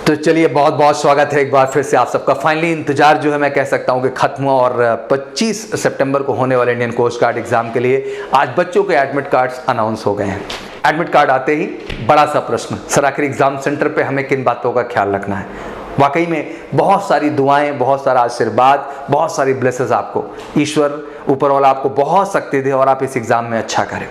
तो चलिए बहुत बहुत स्वागत है एक बार फिर से आप सबका। फाइनली इंतजार जो है मैं कह सकता हूँ कि खत्म हुआ और 25 सितंबर को होने वाले इंडियन कोस्ट गार्ड एग्जाम के लिए आज बच्चों के एडमिट कार्ड्स अनाउंस हो गए हैं। एडमिट कार्ड आते ही बड़ा सा प्रश्न, सर आखिर एग्जाम सेंटर पे हमें किन बातों का ख्याल रखना है। वाकई में बहुत सारी दुआएं, बहुत सारा आशीर्वाद, बहुत सारी ब्लेसेस आपको ईश्वर ऊपर वाला आपको बहुत शक्ति दे और आप इस एग्जाम में अच्छा करें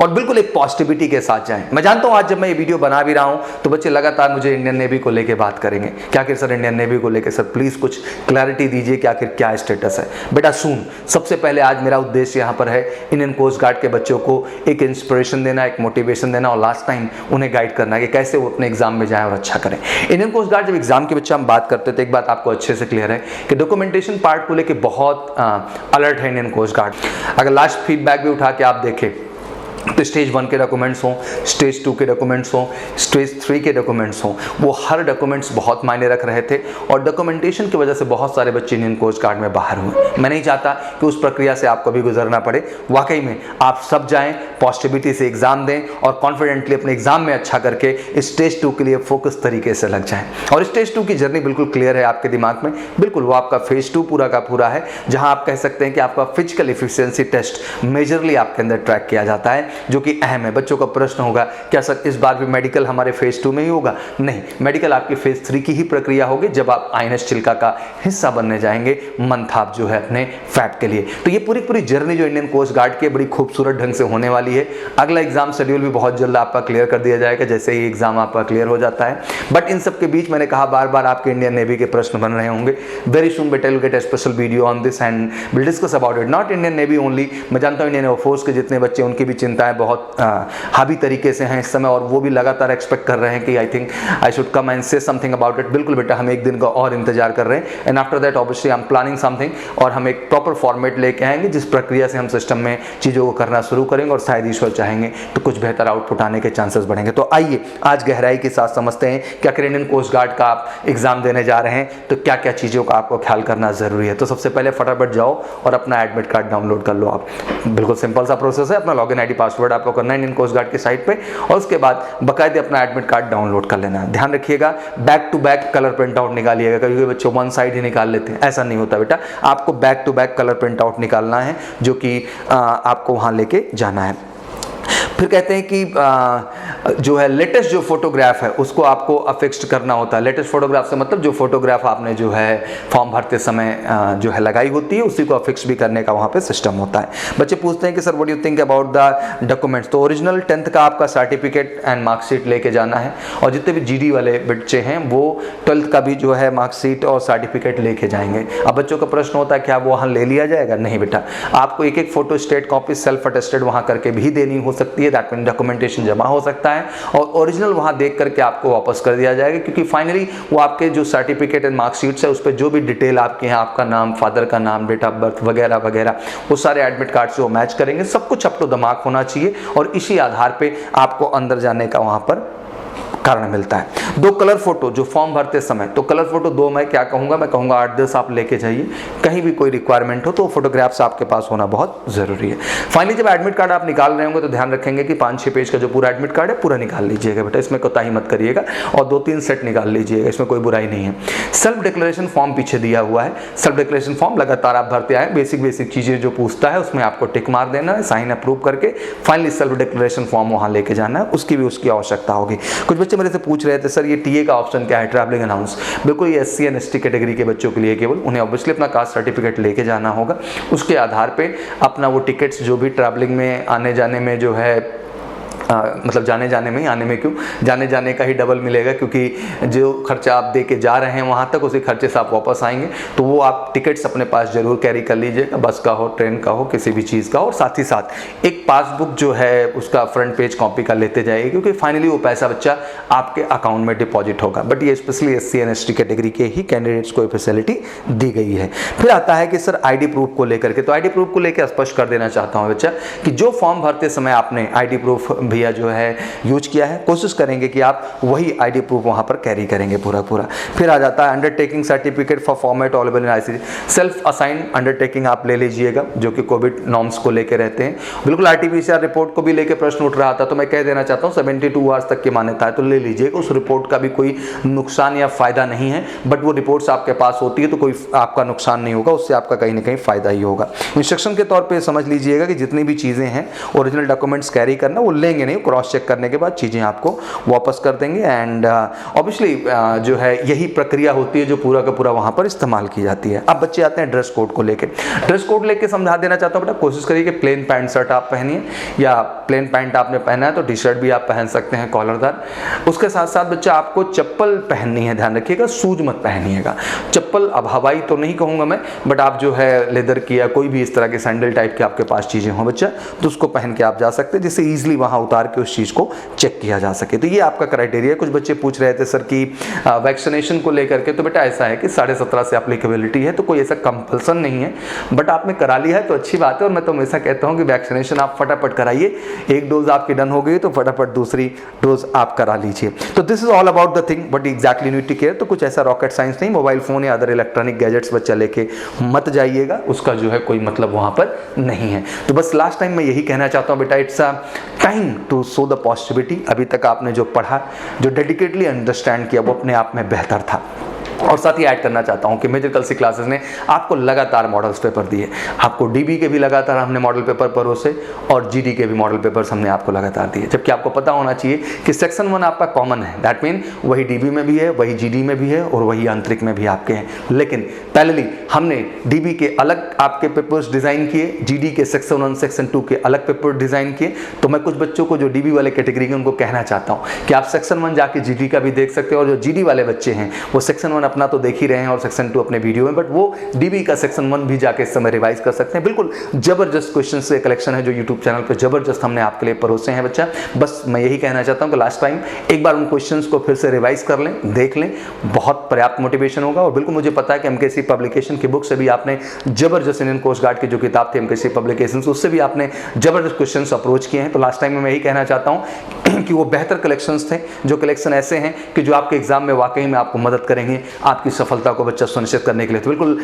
और बिल्कुल एक पॉजिटिविटी के साथ जाएं। मैं जानता हूं आज जब मैं ये वीडियो बना भी रहा हूं तो बच्चे लगातार मुझे इंडियन नेवी को लेके बात करेंगे कि आखिर सर इंडियन नेवी को लेके सर प्लीज कुछ क्लैरिटी दीजिए कि आखिर क्या स्टेटस है। बेटा सुन, सबसे पहले आज मेरा उद्देश्य यहाँ पर है इंडियन कोस्ट गार्ड के बच्चों को एक इंस्पिरेशन देना, एक मोटिवेशन देना और लास्ट टाइम उन्हें गाइड करना कि कैसे वो अपने एग्जाम में जाएं और अच्छा करें। इंडियन कोस्ट गार्ड जब एग्जाम के बच्चे हम बात करते थे, एक बात आपको अच्छे से क्लियर है कि डॉक्यूमेंटेशन पार्ट को लेकर बहुत अलर्ट है इंडियन कोस्ट गार्ड। अगर लास्ट फीडबैक भी उठा के आप देखें तो स्टेज 1 के डॉक्यूमेंट्स हों, स्टेज 2 के डॉक्यूमेंट्स हों, स्टेज 3 के डॉक्यूमेंट्स हों, वो हर डॉक्यूमेंट्स बहुत मायने रख रहे थे और डॉक्यूमेंटेशन की वजह से बहुत सारे बच्चे इंडियन कोस्ट गार्ड में बाहर हुए। मैं नहीं चाहता कि उस प्रक्रिया से आपको भी गुजरना पड़े। वाकई में आप सब जाएं, पॉजिटिविटी से एग्जाम दें और कॉन्फिडेंटली अपने एग्जाम में अच्छा करके स्टेज 2 के लिए फोकस तरीके से लग जाएं। और स्टेज 2 की जर्नी बिल्कुल क्लियर है आपके दिमाग में, बिल्कुल वो आपका फेज 2 पूरा का पूरा है, जहां आप कह सकते हैं कि आपका फिजिकल एफिशिएंसी टेस्ट मेजरली आपके अंदर ट्रैक किया जाता है, जो कि अहम है। बच्चों का प्रश्न होगा क्या सर इस बार भी मेडिकल हमारे फेज 2 में ही होगा? नहीं, मेडिकल आपकी फेज 3 की ही प्रक्रिया होगी जब आप आईएनएस चिल्का का हिस्सा बनने जाएंगे मंथाप जो है अपने फैट के लिए। तो ये पूरी जर्नी जो इंडियन कोस्ट गार्ड की बड़ी खूबसूरत ढंग से होने वाली है। अगला एग्जाम शेड्यूल भी बहुत जल्द आपका क्लियर कर दिया जाएगा जैसे ही एग्जाम आपका क्लियर हो जाता है। बट इन सब के बीच मैंने कहा बार बार आपके इंडियन नेवी के प्रश्न बन रहे होंगे। वेरी सून बेटा will get a special video on this and will discuss about it. Not Indian navy only, मैं जानता हूं इंडियन एयरफोर्स के जितने बच्चे उनकी भी चिंताएं बहुत हावी तरीके से हैं इस समय और वो भी लगातार एक्सपेक्ट कर रहे हैं कि I think I should come and से समथिंग अबाउट इट। बिल्कुल बेटा, हम एक दिन का और इंतजार कर रहे हैं and after that obviously I am planning something और हम एक प्रॉपर फॉर्मेट लेके आएंगे जिस प्रक्रिया से हम सिस्टम में चीज़ों को करना शुरू करेंगे और शायद ईश्वर चाहेंगे तो कुछ बेहतर आउटपुट आने के चांसेस बढ़ेंगे। तो आइए आज गहराई के साथ समझते हैं कि अगर इंडियन कोस्ट गार्ड का आप एग्जाम देने जा रहे हैं तो क्या क्या चीज़ों का आपको ख्याल करना जरूरी है। तो सबसे पहले फटाफट जाओ और अपना एडमिट कार्ड डाउनलोड कर लो आप। बिल्कुल सिंपल सा प्रोसेस है, अपना लॉगिन आईडी पासवर्ड आपको करना है इंडियन कोस्ट गार्ड की साइट पे और उसके बाद बाकायदे अपना एडमिट कार्ड डाउनलोड कर लेना है। ध्यान रखिएगा back to back colour print out निकालिएगा। कभी बच्चे वन साइड ही निकाल लेते हैं, ऐसा नहीं होता बेटा, आपको back to back colour print out निकालना है जो कि आपको वहां लेके जाना है। फिर कहते हैं कि जो है लेटेस्ट जो फोटोग्राफ है उसको आपको अफिक्स्ड करना होता है। लेटेस्ट फोटोग्राफ से मतलब जो फोटोग्राफ आपने जो है फॉर्म भरते समय जो है लगाई होती है उसी को अफिक्स भी करने का वहाँ पे सिस्टम होता है। बच्चे पूछते हैं कि sir what you think about the documents. तो ओरिजिनल 10th का आपका सर्टिफिकेट एंड मार्कशीट लेके जाना है और जितने भी जीडी वाले बच्चे हैं वो 12th का भी जो है मार्कशीट और सर्टिफिकेट लेके जाएंगे। अब बच्चों का प्रश्न होता है क्या वो वहाँ ले लिया जाएगा? नहीं बेटा, आपको एक एक photo state copy self attested वहाँ करके भी देनी हो सकती है। दैट मीन डॉक्यूमेंटेशन जमा हो सकता है और ओरिजिनल वहां देख करके आपको वापस कर दिया जाएगा क्योंकि फाइनली वो आपके जो सर्टिफिकेट एंड मार्कशीट्स है उस पर जो भी डिटेल आपके हैं, आपका नाम, फादर का नाम, डेट ऑफ बर्थ वगैरह वगैरह, वो सारे एडमिट कार्ड से वो मैच करेंगे। सब कुछ अप टू द मार्क होना चाहिए और इसी आधार पे आपको अंदर जाने का वहां पर कारण मिलता है। 2 कलर फोटो जो फॉर्म भरते समय, तो कलर फोटो 2 मैं क्या कहूँगा, मैं कहूँगा 8-10 आप लेके जाइए। कहीं भी कोई रिक्वायरमेंट हो तो फोटोग्राफ्स आपके पास होना बहुत जरूरी है। फाइनली जब एडमिट कार्ड आप निकाल रहे होंगे तो ध्यान रखेंगे कि 5-6 पेज का जो पूरा एडमिट कार्ड है पूरा निकाल लीजिएगा बेटा, इसमें कोताही मत करिएगा और 2-3 सेट निकाल लीजिएगा, इसमें कोई बुराई नहीं है। सेल्फ डिक्लेरेशन फॉर्म पीछे दिया हुआ है। सेल्फ डिक्लेरेशन फॉर्म लगातार आप भरते आए, बेसिक चीजें जो पूछता है उसमें आपको टिक मार देना है, साइन अप्रूव करके फाइनली सेल्फ डिक्लेरेशन फॉर्म वहां लेके जाना है। उसकी भी उसकी आवश्यकता होगी। कुछ बच्चे मेरे से पूछ रहे थे सर ये टीए का ऑप्शन क्या है, ट्रैवलिंग अलाउंस। बिल्कुल ये एससी एंड एसटी कैटेगरी के बच्चों के लिए केवल, उन्हें ऑब्वियसली अपना कास्ट सर्टिफिकेट लेके जाना होगा। उसके आधार पे अपना वो टिकट्स जो भी ट्रैवलिंग में आने जाने में जो है मतलब जाने में ही, आने में क्यों, जाने का ही डबल मिलेगा क्योंकि जो खर्चा आप दे के जा रहे हैं वहाँ तक उसी खर्चे से आप वापस आएंगे। तो वो आप टिकट्स अपने पास जरूर कैरी कर लीजिएगा, बस का हो, ट्रेन का हो, किसी भी चीज़ का हो। और साथ ही साथ एक पासबुक जो है उसका फ्रंट पेज कॉपी का लेते जाइए क्योंकि फाइनली वो पैसा बच्चा आपके अकाउंट में डिपॉजिट होगा। बट ये specially SC and ST category के ही कैंडिडेट्स को फैसिलिटी दी गई है। फिर आता है कि सर आईडी प्रूफ को लेकर के, तो आईडी प्रूफ को लेकर स्पष्ट कर देना चाहता हूँ बच्चा कि जो फॉर्म भरते समय आपने आईडी प्रूफ भी भैया जो है यूज किया है, कोशिश करेंगे कि आप वही आईडी प्रूफ वहाँ पर कैरी करेंगे पूरा। फिर आ जाता है undertaking certificate for format available in ICD. Self assign undertaking आप ले लीजिएगा, जो कि कोविड नॉर्म्स को लेके रहते हैं। बिल्कुल आरटीपीसीआर रिपोर्ट को भी लेके प्रश्न उठ रहा था, तो मैं कह देना चाहता हूँ 72 आवर्स तक की मान्यता है, तो ले लीजिएगा। उस रिपोर्ट का भी कोई नुकसान या फायदा नहीं है, बट वो रिपोर्ट्स आपके पास होती है तो कोई आपका नुकसान नहीं होगा, उससे आपका कहीं ना कहीं फायदा ही होगा। इंस्ट्रक्शन के तौर पे समझ लीजिएगा कि जितनी भी चीज़ें हैं ओरिजिनल डॉक्यूमेंट्स कैरी करना, वो लेंगे नहीं, क्रॉस चेक करने के बाद चीज़ें आपको वापस कर देंगे। एंड ऑब्वियसली जो है यही प्रक्रिया होती है जो पूरा का पूरा वहाँ पर इस्तेमाल की जाती है। अब बच्चे आते हैं ड्रेस कोड को लेके। ड्रेस कोड लेके समझा देना चाहता हूँ बेटा, कोशिश करिए कि प्लेन पैंट शर्ट आप पहनिए, या प्लेन पैंट आपने पहना है तो टी शर्ट भी आप पहन सकते हैं कॉलरदार। उसके साथ साथ बच्चा आपको चप्पल पहननी है, ध्यान रखिएगा, शूज मत पहनिएगा। चप्पल अब हवाई तो नहीं कहूँगा मैं, बट आप जो है लेदर की या कोई भी इस तरह के सैंडल टाइप के आपके पास चीज़ें हों बच्चा, तो उसको पहन के आप जा सकते हैं, जिससे ईजिली वहाँ उतार के उस चीज़ को चेक किया जा सके। तो ये आपका क्राइटेरिया। कुछ बच्चे पूछ रहे थे सर कि वैक्सीनेशन को लेकर के, तो बेटा ऐसा है कि 17.5 से एप्लीकेबिलिटी है, तो कोई ऐसा कंपल्सन नहीं है, बट आपने करा लिया है तो अच्छी बात है। और मैं तो हमेशा कहता हूँ कि वैक्सीनेशन आप फटाफट कराइए, एक डोज आपकी डन हो गई तो फटाफट दूसरी डोज आप करा लीजिए। तो this is all about the thing but exactly need to care. तो कुछ ऐसा रॉकेट साइंस नहीं, मोबाइल फोन या अदर इलेक्ट्रॉनिक गैजेट्स बच्चा लेके मत जाइएगा, उसका जो है कोई मतलब वहाँ पर नहीं है। तो बस लास्ट टाइम मैं यही कहना चाहता हूँ बेटा, it's a time to show the positivity. अभी तक आपने जो पढ़ा, जो डेडिकेटली अंडरस्टैंड किया, वो अपने आप में बेहतर था। और साथ ही ऐड करना चाहता हूं कि मेजर कल सी क्लासेस ने आपको लगातार मॉडल्स पेपर दिए, आपको डीबी के भी लगातार हमने मॉडल पेपर परोसे और जीडी के भी मॉडल पेपर्स हमने आपको लगातार दिए। जबकि आपको पता होना चाहिए कि सेक्शन 1 आपका कॉमन है, दैट मीन वही डीबी में भी है, वही जीडी में भी है और वही आंतरिक में भी आपके हैं। लेकिन पहले हमने डीबी के अलग आपके पेपर्स डिजाइन किए, जीडी के सेक्शन 1 सेक्शन 2 के अलग पेपर डिजाइन किए। तो मैं कुछ बच्चों को जो डीबी वाले कैटेगरी के उनको कहना चाहता हूँ कि आप सेक्शन 1 जाके जीडी का भी देख सकते हो, और जो जीडी वाले बच्चे हैं वो सेक्शन 1 अपना तो देख ही रहे हैं और सेक्शन 2 अपने वीडियो में, बट वो डीबी का सेक्शन 1 भी जाके इस समय रिवाइज कर सकते हैं। बिल्कुल जबरदस्त क्वेश्चन से कलेक्शन है जो यूट्यूब चैनल पे जबरदस्त हमने आपके लिए परोसे हैं बच्चा। बस मैं यही कहना चाहता हूं कि लास्ट टाइम एक बार उन क्वेश्चंस को फिर से रिवाइज कर लें, देख लें, बहुत पर्याप्त मोटिवेशन होगा। और बिल्कुल मुझे पता है कि एमकेसी पब्लिकेशन की बुक से भी आपने जबरदस्त, इंडियन कोस्ट गार्ड की जो किताब थी एमकेसी पब्लिकेशन, उससे भी आपने जबरदस्त क्वेश्चन अप्रोच किए हैं। तो लास्ट टाइम में मैं यही कहना चाहता हूं कि वो बेहतर कलेक्शंस थे, जो कलेक्शन ऐसे हैं कि जो आपके एग्जाम में वाकई में आपको मदद करेंगे आपकी सफलता को बच्चा सुनिश्चित करने के लिए। तो बिल्कुल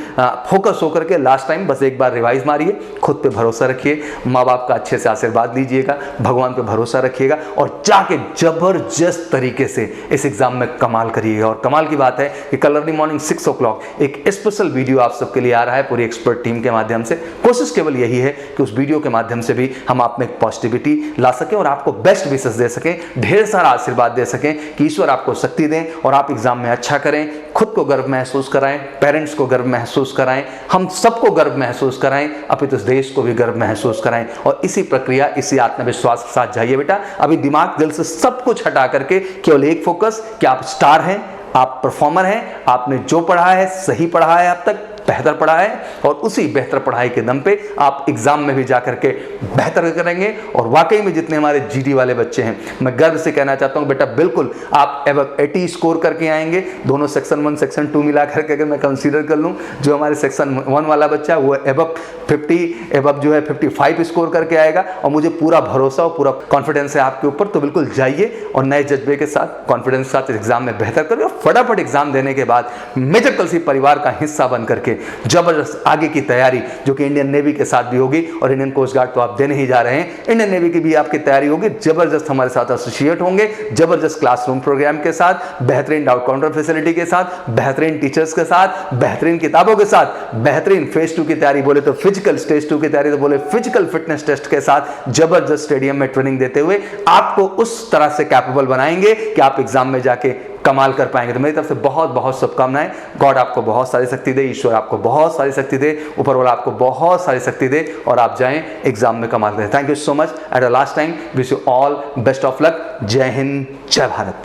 फोकस होकर के लास्ट टाइम बस एक बार रिवाइज मारिए, खुद पे भरोसा रखिए, माँ बाप का अच्छे से आशीर्वाद लीजिएगा, भगवान पे भरोसा रखिएगा और जाके जबरदस्त तरीके से इस एग्जाम में कमाल करिएगा। और कमाल की बात है कि कल अर्ली मॉर्निंग 6 o'clock एक स्पेशल वीडियो आप सबके लिए आ रहा है पूरी एक्सपर्ट टीम के माध्यम से। कोशिश केवल यही है कि उस वीडियो के माध्यम से भी हम आप में पॉजिटिविटी ला सकें और आपको बेस्ट विशेष दे सकें, ढेर सारा आशीर्वाद दे सकें कि ईश्वर आपको शक्ति दें और आप एग्जाम में अच्छा करें, खुद को गर्व महसूस कराएं, पेरेंट्स को गर्व महसूस कराएं, हम सबको गर्व महसूस कराएं, अपितु इस देश को भी गर्व महसूस कराएं। और इसी प्रक्रिया, इसी आत्मविश्वास के साथ जाइए बेटा। अभी दिमाग दिल से सब कुछ हटा करके केवल एक फोकस कि आप स्टार हैं, आप परफॉर्मर हैं, आपने जो पढ़ा है सही पढ़ा है, अब तक बेहतर पढ़ा है और उसी बेहतर पढ़ाई के दम पे आप एग्जाम में भी जाकर के बेहतर करेंगे। और वाकई में जितने हमारे जीडी वाले बच्चे हैं, मैं गर्व से कहना चाहता हूं बेटा बिल्कुल आप एबव 80 स्कोर करके आएंगे। दोनों सेक्शन 1 सेक्शन 2 मिला करके अगर मैं कंसीडर कर लूं, जो हमारे सेक्शन 1 वाला बच्चा है वो एबव 50 एबव जो है 55 स्कोर करके आएगा। और मुझे पूरा भरोसा और पूरा कॉन्फिडेंस है आपके ऊपर। तो बिल्कुल जाइए और नए जज्बे के साथ, कॉन्फिडेंस के साथ एग्जाम में बेहतर करिए और फटाफट एग्जाम देने के बाद मेजर कलसी परिवार का हिस्सा बन करके जबरदस्त आगे की तैयारी, जो कि इंडियन नेवी के साथ भी होगी और इंडियन कोस्ट गार्ड तो आप देने ही जा रहे हैं, इंडियन नेवी की भी आपकी तैयारी होगी। जबरदस्त हमारे साथ एसोसिएट होंगे, जबरदस्त क्लासरूम प्रोग्राम के साथ, बेहतरीन डाउट काउंटर फैसिलिटी के साथ, बेहतरीन टीचर्स के साथ, बेहतरीन किताबों के साथ, बेहतरीन फेज 2 की तैयारी बोले तो फिजिकल, स्टेज 2 की तैयारी तो बोले फिजिकल फिटनेस टेस्ट के साथ जबरदस्त स्टेडियम में ट्रेनिंग देते हुए आपको उस तरह से कैपेबल बनाएंगे कि आप एग्जाम में जाके कमाल कर पाएंगे। तो मेरी तरफ से बहुत बहुत शुभकामनाएं। गॉड आपको बहुत सारी शक्ति दे, ईश्वर आपको बहुत सारी शक्ति दे, ऊपर वाला आपको बहुत सारी शक्ति दे और आप जाएं एग्जाम में कमाल करें। Thank you so much. At the last time wish you all best of luck. जय हिंद, जय भारत।